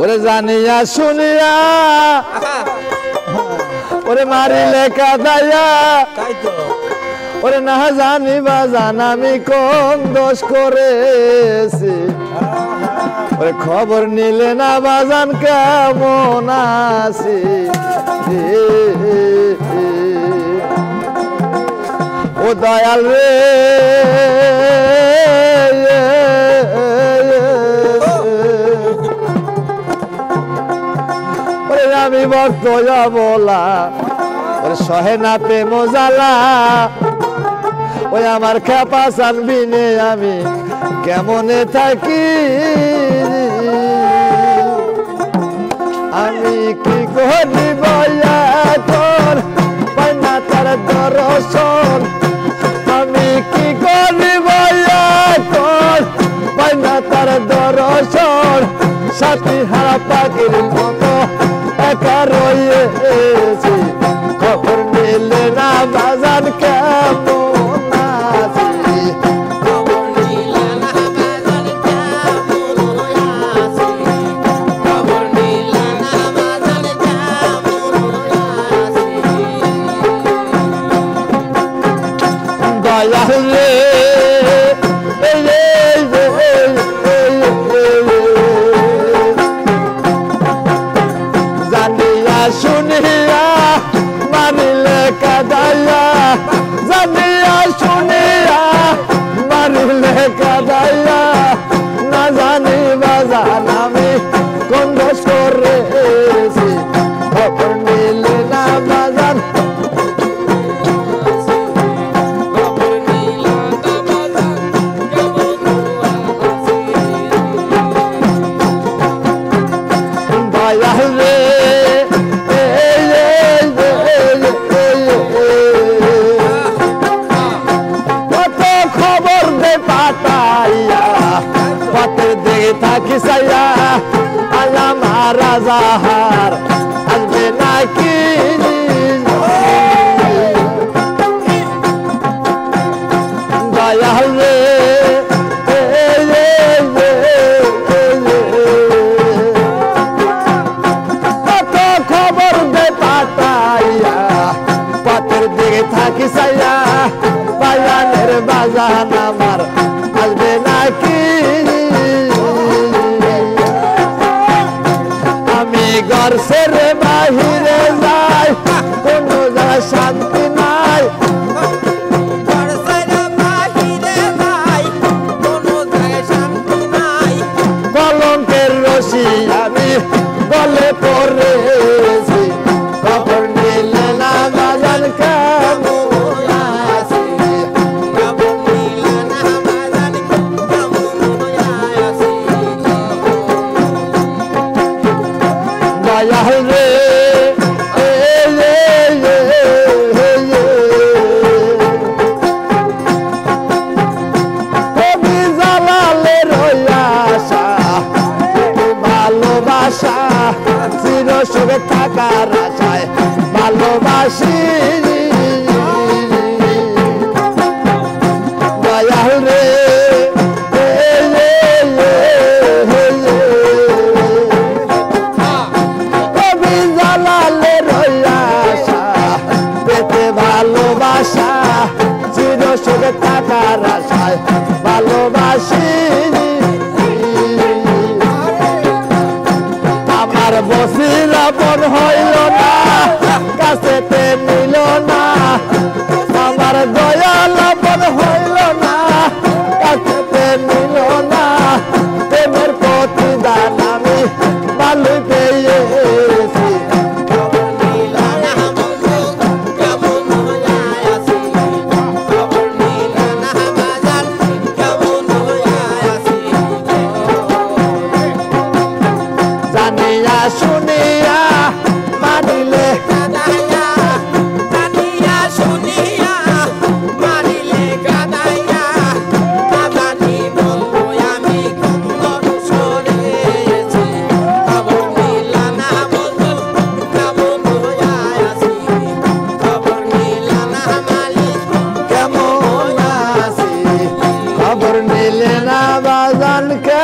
ওরে জানিয়া শুনিয়া ওরে মারিলে কাদাইয়া ওরে না জানি বাজান আমি কোন দোষ করেছি ওরে খবর নিলে না বাজান কেমন আছি ও দয়াল রে ওরে আমি ভক্ত বলা ওরে সহে না প্রেম জ্বালা ওই আমার খেপা সানবিনে আমি কেমনে থাকি আমি কি করি বয়া তোর পাই না তার দর্শন আমি কি করি বয়া তোর পাই না তার দর্শন সাথী হারা পাখির মতো একা রয়েছি খবর নিলে না বাজান কেমন আছি খবর নিলে না বাজান কেমন আছি খবর নিলে না বাজান কেমন আছি দয়াল রে জানিয়া শুনিয়া মানিলে কাদাইয়া জানিয়া শুনিয়া মানিলে কাদাইয়া না জানি বাজান আমি কোন দোষ করেছি খবর নিলে না বাজান খবর নিলে না বাজান কেমন আছি দয়াল রে কত খবর দে পাতাইয়া পথের দিকে থাকি সাইয়া আল্লাহ মহারাজাহার আসবে নাকি দয়াল রে কত খবর দে পাতাইয়া পথের দিকে থাকি সাইয়া বাজানের বাজান আমার আসবে নাকি আমি ঘর ছেড়ে বাহিরে যাই কোনো জায়গায় শান্তি নাই ঘর ছেড়ে বাহিরে যাই কোনো জায়গায় শান্তি নাই কলঙ্কের রশি আমি গলে পড়েছি খবর নিলে না বাজান কেমন আছি খবর নিলে না বাজান কেমন আছি দয়াল রে কবি জালালে রয়াসা ভালোবাসা চির সুখে থাকার আশায় ভালোবাসি দয়াল রে কবি জালালে রয়াসা পেতে ভালোবাসা চির সুখে থাকার আশায় ভালোবাসি আমার বসিরা বন হইল না কাছেতে নিল না আমার দয়াল বন হইল না কাছেতে নিল না প্রেমের প্রতিদান আমি ভালো পেয়েছি খবর নিলে না বন্ধু কেমন আছি খবর নিলে না বাজান কেমন আছি জানিয়া শুনিয়া মানিলে কাদাইয়া জানিয়া শুনিয়া মারিলে কাদাইয়া না জানি বলবো আমি কোন সরেছি খবর নিলে না বন্ধু কেমন আছি খবর নিলে না মালিক কেমন আছি খবর নিলে না বাজান কে